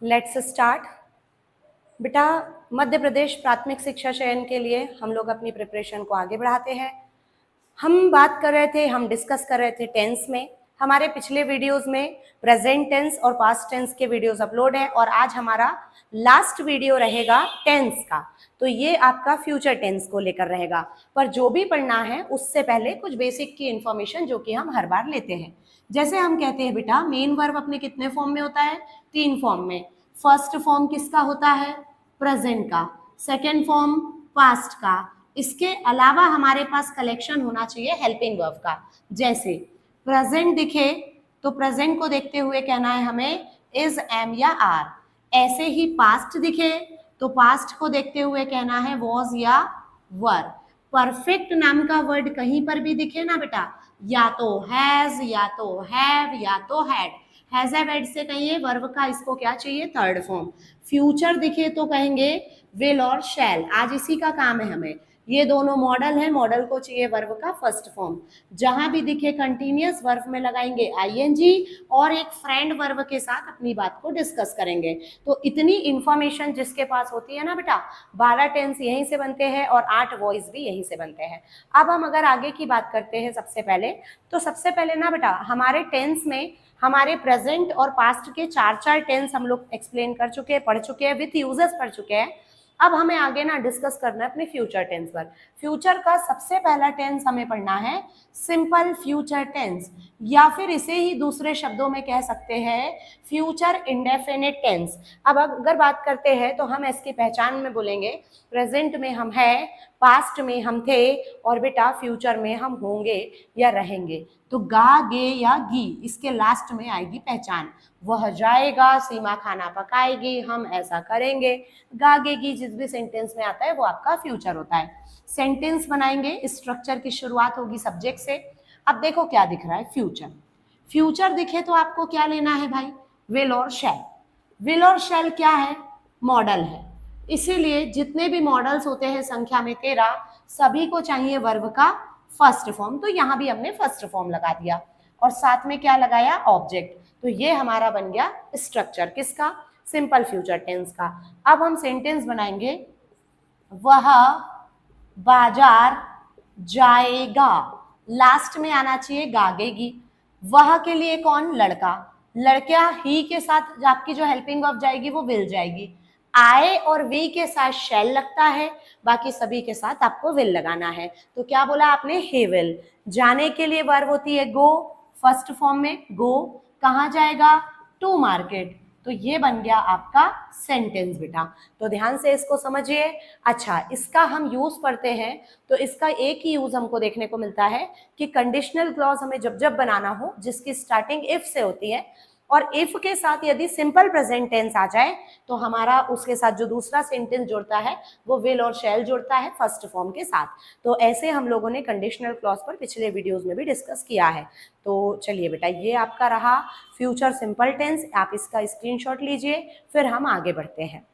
Let's start. बेटा, मध्य प्रदेश प्राथमिक शिक्षा चयन के लिए हम लोग अपनी प्रिपरेशन को आगे बढ़ाते हैं। हम डिस्कस कर रहे थे टेंस में। हमारे पिछले वीडियोस में प्रेजेंट टेंस और पास्ट टेंस के वीडियोस अपलोड हैं और आज हमारा लास्ट वीडियो रहेगा टेंस का। तो ये आपका फ्यूचर टेंस को लेकर रहेगा, पर जो भी पढ़ना है उससे पहले कुछ बेसिक की इंफॉर्मेशन जो कि हम हर बार लेते हैं। जैसे हम कहते हैं बेटा, मेन वर्ब अपने कितने फॉर्म में होता है? 3 फॉर्म में। फर्स्ट फॉर्म किसका होता है? प्रेजेंट का। सेकेंड फॉर्म पास्ट का। इसके अलावा हमारे पास कलेक्शन होना चाहिए हेल्पिंग वर्ब का। जैसे प्रेजेंट दिखे तो प्रेजेंट को देखते हुए कहना है हमें इज, एम या आर। ऐसे ही पास्ट दिखे तो पास्ट को देखते हुए कहना है वॉज या वर। परफेक्ट नाम का वर्ड कहीं पर भी दिखे ना बेटा, या तो हैज, या तो हैव, या तो हैड। हैज हैव हैड से कहिए वर्ब का, इसको क्या चाहिए? Third form. फ्यूचर दिखे तो कहेंगे विल और शैल। आज इसी का काम है हमें। ये दोनों मॉडल है, मॉडल को चाहिए वर्ब का फर्स्ट फॉर्म। जहां भी दिखे कंटिन्यूअस वर्ब में लगाएंगे आईएनजी और एक फ्रेंड वर्ब के साथ अपनी बात को डिस्कस करेंगे। तो इतनी इंफॉर्मेशन जिसके पास होती है ना बेटा, 12 टेंस यहीं से बनते हैं और 8 वॉइस भी यहीं से बनते हैं। अब हम अगर आगे की बात करते हैं सबसे पहले ना बेटा, हमारे टेंस में हमारे प्रेजेंट और पास्ट के 4 टेंस हम लोग एक्सप्लेन कर चुके हैं, पढ़ चुके हैं, विथ यूजेस पढ़ चुके हैं। अब हमें आगे ना डिस्कस करना है अपने फ्यूचर टेंस पर। फ्यूचर का सबसे पहला टेंस हमें पढ़ना है सिंपल फ्यूचर टेंस, या फिर इसे ही दूसरे शब्दों में कह सकते हैं फ्यूचर इंडेफिनिट टेंस। अब अगर बात करते हैं तो हम इसकी पहचान में बोलेंगे प्रेजेंट में हम है, पास्ट में हम थे और बेटा फ्यूचर में हम होंगे या रहेंगे। तो गा, गे या गी इसके लास्ट में आएगी पहचान। वह जाएगा, सीमा खाना पकाएगी, हम ऐसा करेंगे। गा, गे, गी जिस भी सेंटेंस में आता है वो आपका फ्यूचर होता है। सेंटेंस बनाएंगे, स्ट्रक्चर की शुरुआत होगी सब्जेक्ट से। अब देखो क्या दिख रहा है, फ्यूचर। फ्यूचर दिखे तो आपको क्या लेना है भाई? विल और शैल। विल और शैल क्या है? मॉडल है। इसीलिए जितने भी मॉडल्स होते हैं संख्या में 13, सभी को चाहिए वर्ब का फर्स्ट फॉर्म। तो यहाँ भी हमने फर्स्ट फॉर्म लगा दिया और साथ में क्या लगाया? ऑब्जेक्ट। तो ये हमारा बन गया स्ट्रक्चर किसका? सिंपल फ्यूचर टेंस का। अब हम सेंटेंस बनाएंगे, वह बाजार जाएगा। लास्ट में आना चाहिए गागेगी। वह के लिए कौन? लड़का। लड़का ही के साथ आपकी जो हेल्पिंग वर्ब जाएगी वो विल जाएगी। आए और वी के साथ शैल लगता है, बाकी सभी के साथ आपको विल लगाना है। तो क्या बोला आपने? He will. जाने के लिए वर्ब होती है गो, फर्स्ट फॉर्म में गो। कहाँ जाएगा? To market. तो ये बन गया आपका सेंटेंस बेटा। तो ध्यान से इसको समझिए। अच्छा, इसका हम यूज पढ़ते हैं तो इसका एक ही यूज हमको देखने को मिलता है कि कंडीशनल क्लॉज हमें जब जब बनाना हो जिसकी स्टार्टिंग इफ से होती है, और इफ के साथ यदि सिंपल प्रेजेंट टेंस आ जाए तो हमारा उसके साथ जो दूसरा सेंटेंस जुड़ता है वो विल और शैल जुड़ता है फर्स्ट फॉर्म के साथ। तो ऐसे हम लोगों ने कंडीशनल क्लॉज पर पिछले वीडियोस में भी डिस्कस किया है। तो चलिए बेटा, ये आपका रहा फ्यूचर सिंपल टेंस। आप इसका स्क्रीनशॉट लीजिए, फिर हम आगे बढ़ते हैं।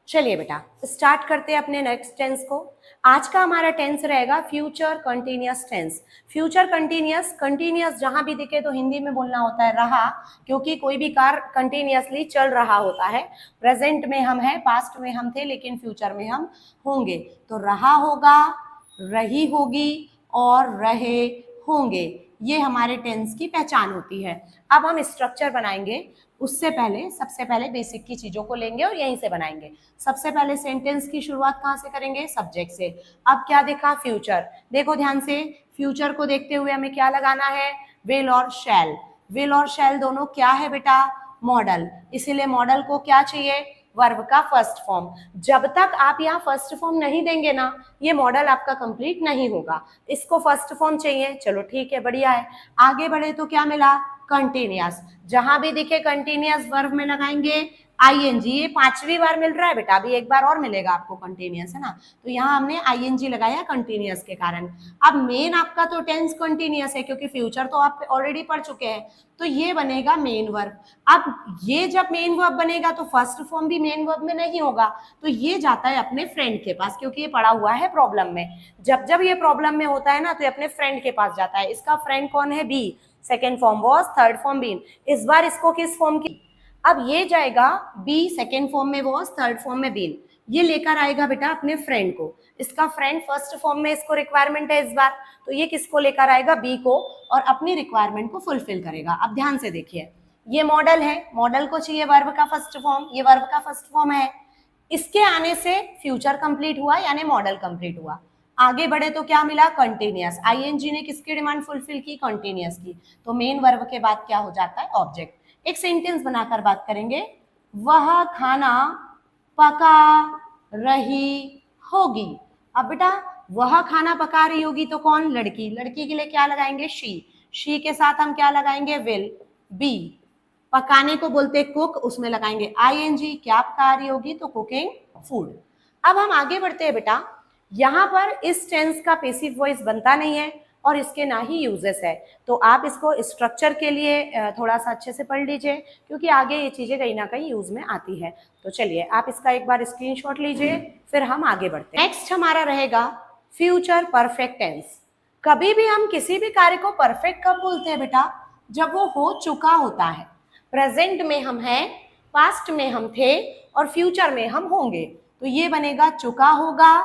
चलिए बेटा, स्टार्ट करते हैं अपने नेक्स्ट टेंस को। आज का हमारा टेंस रहेगा future continuous tense. Future continuous, continuous जहां भी दिखे तो हिंदी में बोलना होता है रहा, क्योंकि कोई भी कार्य कंटिन्यूअसली चल रहा होता है। प्रेजेंट में हम हैं, पास्ट में हम थे, लेकिन फ्यूचर में हम होंगे। तो रहा होगा, रही होगी और रहे होंगे, ये हमारे टेंस की पहचान होती है। अब हम स्ट्रक्चर बनाएंगे, उससे पहले सबसे पहले बेसिक की चीजों को लेंगे और यहीं से बनाएंगे। सबसे पहले सेंटेंस की शुरुआत कहाँ से करेंगे? सब्जेक्ट से। अब क्या देखा? फ्यूचर। देखो ध्यान से, फ्यूचर को देखते हुए हमें क्या लगाना है? विल और शैल। विल और शैल दोनों क्या है बेटा? मॉडल। इसीलिए मॉडल को क्या चाहिए? वर्ब का फर्स्ट फॉर्म। जब तक आप यहाँ फर्स्ट फॉर्म नहीं देंगे ना, ये मॉडल आपका कंप्लीट नहीं होगा। इसको फर्स्ट फॉर्म चाहिए, चलो ठीक है, बढ़िया है। आगे बढ़े तो क्या मिला? कंटिन्यूअस। जहां भी दिखे कंटिन्यूअस वर्ब में लगाएंगे आईएनजी। ये 5वीं बार मिल रहा है बेटा, अभी एक बार और मिलेगा आपको कंटिन्यूअस, है ना। तो यहाँ हमने आईएनजी लगाया कंटिन्यूअस के कारण। अब मेन आपका तो टेंस कंटिन्यूअस है, क्योंकि फ्यूचर तो आप ऑलरेडी पढ़ चुके हैं, तो ये बनेगा मेन वर्ब। अब ये जब मेन वर्ब बनेगा तो फर्स्ट फॉर्म भी मेन वर्ब में नहीं होगा, तो ये जाता है अपने फ्रेंड के पास, क्योंकि ये पड़ा हुआ है प्रॉब्लम में। जब जब ये प्रॉब्लम में होता है ना तो ये अपने फ्रेंड के पास जाता है। इसका फ्रेंड कौन है? Be. Second form was, third form been. इस बार इसको किस फॉर्म की? अब ये जाएगा बी सेकेंड फॉर्म में वॉज, थर्ड फॉर्म में बीन, ये लेकर आएगा बेटा अपने फ्रेंड को, इसका फ्रेंड फर्स्ट फॉर्म में इसको रिक्वायरमेंट है इस बार, तो ये किसको लेकर आएगा, बी को, और अपनी रिक्वायरमेंट को फुलफिल करेगा। अब ध्यान से देखिए, ये मॉडल है, मॉडल को चाहिए वर्ब का फर्स्ट फॉर्म, ये वर्ब का फर्स्ट फॉर्म है, इसके आने से फ्यूचर कंप्लीट हुआ यानी मॉडल कंप्लीट हुआ। आगे बढ़े तो क्या मिला, कंटिन्यूअस, आईएनजी ने किसकी डिमांड फुलफिल की, कंटिन्यूअस की, तो मेन वर्ब के बाद क्या हो जाता है, ऑब्जेक्ट। एक सेंटेंस बनाकर बात करेंगे, वह खाना पका रही होगी। अब बेटा वह खाना पका रही होगी तो कौन, लड़की, लड़की के लिए क्या लगाएंगे, शी के साथ हम क्या लगाएंगे, विल, बी, पकाने को बोलते कुक, उसमें लगाएंगे आईएनजी, क्या पका रही होगी तो कुकिंग फूड। अब हम आगे बढ़ते हैं बेटा, यहाँ पर इस टेंस का पैसिव वॉइस बनता नहीं है और इसके ना ही यूजेस है, तो आप इसको स्ट्रक्चर के लिए थोड़ा सा अच्छे से पढ़ लीजिए क्योंकि आगे ये चीजें कहीं ना कहीं यूज में आती है। तो चलिए आप इसका एक बार स्क्रीनशॉट लीजिए, फिर हम आगे बढ़ते हैं। नेक्स्ट हमारा रहेगा फ्यूचर परफेक्ट टेंस। कभी भी हम किसी भी कार्य को परफेक्ट कब बोलते हैं बेटा, जब वो हो चुका होता है। प्रेजेंट में हम हैं, पास्ट में हम थे और फ्यूचर में हम होंगे, तो ये बनेगा चुका होगा,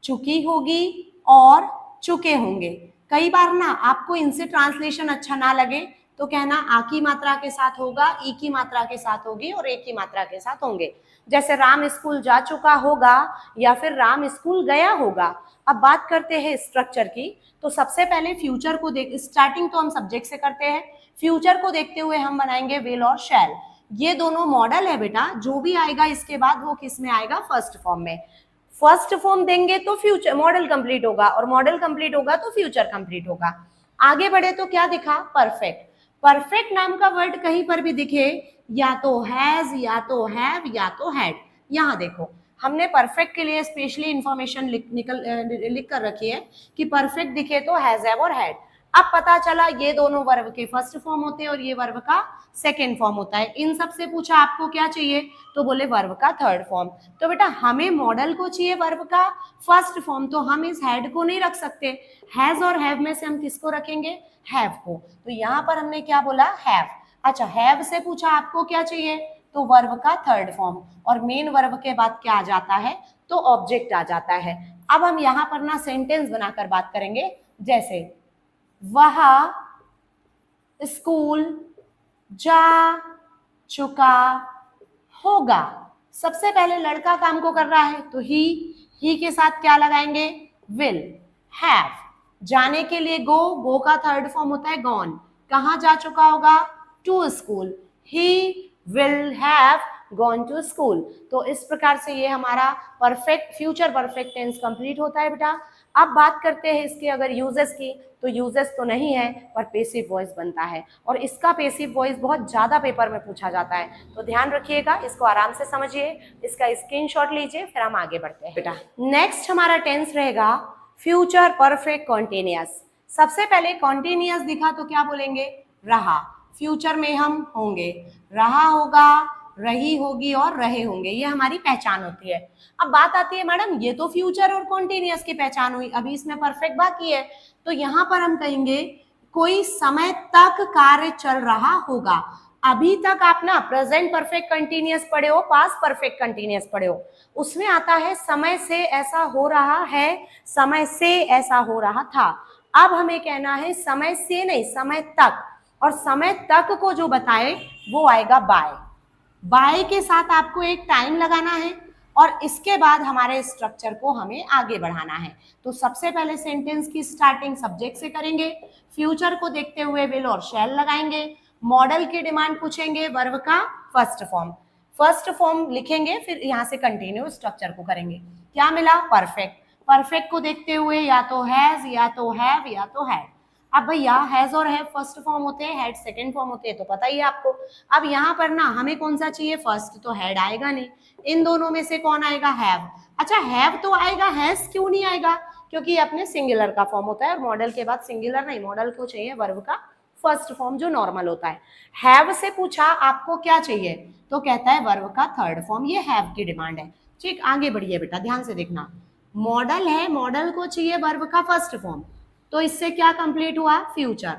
चुकी होगी और चुके होंगे। कई बार ना आपको इनसे ट्रांसलेशन अच्छा ना लगे तो कहना आ की मात्रा के साथ होगा, ई की मात्रा के साथ होगी और ए की मात्रा के साथ होंगे। जैसे राम स्कूल जा चुका होगा या फिर राम स्कूल गया होगा। अब बात करते हैं स्ट्रक्चर की, तो सबसे पहले फ्यूचर को देख, स्टार्टिंग तो हम सब्जेक्ट से करते हैं, फ्यूचर को देखते हुए हम बनाएंगे विल और शैल। ये दोनों मॉडल है बेटा, जो भी आएगा इसके बाद वो किस में आएगा, फर्स्ट फॉर्म में। फर्स्ट फॉर्म देंगे तो फ्यूचर मॉडल कंप्लीट होगा और मॉडल कंप्लीट होगा तो फ्यूचर कंप्लीट होगा। आगे बढ़े तो क्या दिखा, परफेक्ट। परफेक्ट नाम का वर्ड कहीं पर भी दिखे, या तो हैज, या तो हैव, या तो हैड। यहाँ देखो हमने परफेक्ट के लिए स्पेशली इंफॉर्मेशन लिख कर रखी है कि परफेक्ट दिखे तो हैज, हैव और हैड। अब पता चला ये दोनों वर्ब के फर्स्ट फॉर्म होते हैं और ये वर्ब का सेकेंड फॉर्म होता है। इन सब से पूछा आपको क्या चाहिए, तो बोले वर्ब का थर्ड फॉर्म। तो बेटा हमें मॉडल को चाहिए वर्ब का फर्स्ट फॉर्म, तो हम इस हैड को नहीं रख सकते। हैज और हैव में से हम किसको रखेंगे, हैव को। तो यहाँ पर हमने क्या बोला, हैव। अच्छा, हैव से पूछा आपको क्या चाहिए, तो वर्ब का थर्ड फॉर्म, और मेन वर्ब के बाद क्या आ जाता है, तो ऑब्जेक्ट आ जाता है। अब हम यहाँ पर ना सेंटेंस बनाकर बात करेंगे, जैसे वह स्कूल जा चुका होगा। सबसे पहले लड़का काम को कर रहा है तो ही के साथ क्या लगाएंगे, विल। हैव, जाने के लिए गो का थर्ड फॉर्म होता है गॉन। कहाँ जा चुका होगा, to school. He will have gone to school. तो इस प्रकार से ये हमारा perfect future perfect tense complete होता है बेटा। अब बात करते हैं इसके अगर यूजेस की, तो यूजेस तो नहीं है पर पेसिव वॉइस बनता है और इसका पेसिव वॉइस बहुत ज़्यादा पेपर में पूछा जाता है, तो ध्यान रखिएगा, इसको आराम से समझिए, इसका स्क्रीनशॉट लीजिए, फिर हम आगे बढ़ते हैं बेटा। नेक्स्ट हमारा टेंस रहेगा फ्यूचर परफेक्ट कॉन्टिन्यूअस। सबसे पहले कॉन्टिन्यूअस दिखा तो क्या बोलेंगे, रहा। फ्यूचर में हम होंगे, रहा होगा, रही होगी और रहे होंगे, ये हमारी पहचान होती है। अब बात आती है मैडम ये तो फ्यूचर और कॉन्टिन्यूअस की पहचान हुई, अभी इसमें परफेक्ट बाकी है, तो यहाँ पर हम कहेंगे कोई समय तक कार्य चल रहा होगा। अभी तक आप ना प्रेजेंट परफेक्ट कंटिन्यूअस पढ़े हो, पास्ट परफेक्ट कंटिन्यूअस पढ़े हो, उसमें आता है समय से ऐसा हो रहा है, समय से ऐसा हो रहा था। अब हमें कहना है समय से नहीं, समय तक, और समय तक को जो बताए वो आएगा बाय। बाय के साथ आपको एक टाइम लगाना है और इसके बाद हमारे स्ट्रक्चर को हमें आगे बढ़ाना है। तो सबसे पहले सेंटेंस की स्टार्टिंग सब्जेक्ट से करेंगे, फ्यूचर को देखते हुए विल और शैल लगाएंगे, मॉडल की डिमांड पूछेंगे, वर्ब का फर्स्ट फॉर्म लिखेंगे, फिर यहाँ से कंटिन्यू स्ट्रक्चर को करेंगे। क्या मिला, परफेक्ट। परफेक्ट को देखते हुए या तो हैज, या तो हैव, या तो हैड। अब भैया हैज और हैव फर्स्ट फॉर्म होते हैं, हैड सेकंड फॉर्म होते हैं, तो पता ही है आपको। अब यहाँ पर ना हमें कौन सा चाहिए, फर्स्ट, तो हैड आएगा नहीं, इन दोनों में से कौन आएगा, हैव। अच्छा हैव तो आएगा, हैज क्यों नहीं आएगा, क्योंकि अपने सिंगुलर का फॉर्म होता है और मॉडल के बाद सिंगुलर नहीं, मॉडल को चाहिए वर्ब का फर्स्ट फॉर्म जो नॉर्मल होता है। हैव से पूछा आपको क्या चाहिए, तो कहता है वर्ब का थर्ड फॉर्म, ये हैव की डिमांड है। ठीक, आगे बढ़िए बेटा, ध्यान से देखना, मॉडल है, मॉडल को चाहिए वर्ब का फर्स्ट फॉर्म, तो इससे क्या कंप्लीट हुआ, फ्यूचर।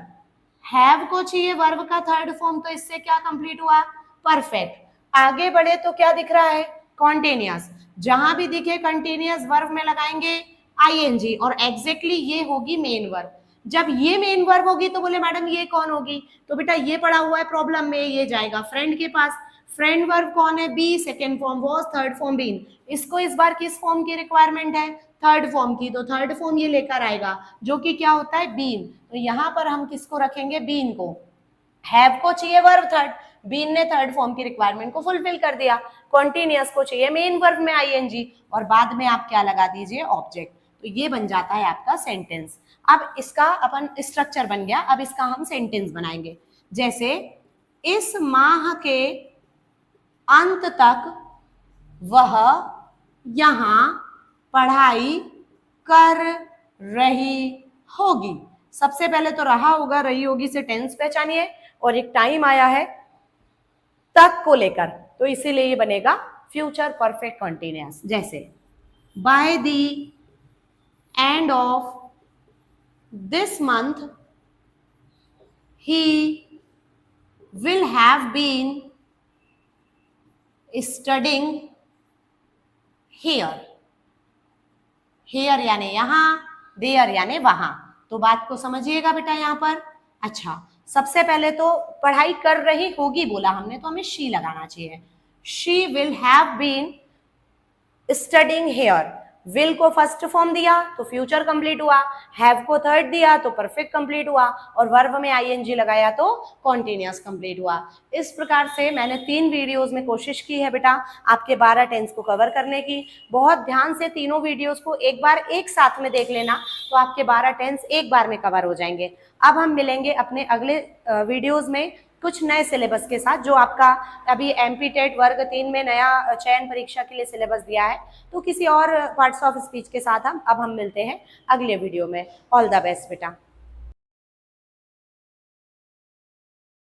हैव को चाहिए वर्ब का थर्ड फॉर्म, तो इससे क्या कंप्लीट हुआ, परफेक्ट। आगे बढ़े तो क्या दिख रहा है, कॉन्टिन्यूअस, जहां भी दिखे कंटिन्यूअस वर्ब में लगाएंगे आईएनजी और एग्जैक्टली ये होगी मेन वर्ब। जब ये मेन वर्ब होगी तो बोले मैडम ये कौन होगी, तो बेटा ये पड़ा हुआ है प्रॉब्लम में, ये जाएगा फ्रेंड के पास। फ्रेंड वर्ब कौन है, be, second form was, third form been. इसको इस बार किस फॉर्म की रिक्वायरमेंट है, थर्ड फॉर्म की, तो थर्ड फॉर्म ये लेकर आएगा जो कि क्या होता है, बीन। तो यहां पर हम किसको रखेंगे, बीन को। हैव को चाहिए वर्ब थर्ड, बीन ने थर्ड फॉर्म की रिक्वायरमेंट को फुलफिल कर दिया। कॉन्टिन्यूअस को चाहिए मेन वर्ब में आईएनजी और बाद में आप क्या लगा दीजिए, ऑब्जेक्ट। तो ये बन जाता है आपका सेंटेंस। अब इसका अपन स्ट्रक्चर बन गया, अब इसका हम सेंटेंस बनाएंगे। जैसे इस माह के अंत तक वह यहां पढ़ाई कर रही होगी। सबसे पहले तो रहा होगा, रही होगी से टेंस पहचानिए और एक टाइम आया है तक को लेकर, तो इसीलिए ये बनेगा फ्यूचर परफेक्ट कंटिन्यूअस। जैसे by the end of this month he will have been studying here. Here यानी यहां, देयर यानी वहां। तो बात को समझिएगा बेटा यहां पर। अच्छा, सबसे पहले तो पढ़ाई कर रही होगी बोला हमने, तो हमें शी लगाना चाहिए। She will have been studying here. Will को फर्स्ट फॉर्म दिया तो फ्यूचर कंप्लीट हुआ, हैव को थर्ड दिया तो परफेक्ट कंप्लीट हुआ और वर्ब में आईएनजी लगाया तो कॉन्टिन्यूअस कंप्लीट हुआ। इस प्रकार से मैंने 3 वीडियोस में कोशिश की है बेटा आपके 12 टेंस को कवर करने की। बहुत ध्यान से तीनों वीडियोस को एक बार एक साथ में देख लेना, तो आपके 12 टेंस एक बार में कवर हो जाएंगे। अब हम मिलेंगे अपने अगले वीडियोज में कुछ नए सिलेबस के साथ, जो आपका अभी एमपी टेट वर्ग 3 में नया चयन परीक्षा के लिए सिलेबस दिया है, तो किसी और पार्ट्स ऑफ स्पीच के साथ अब हम मिलते हैं अगले वीडियो में। ऑल द बेस्ट बेटा।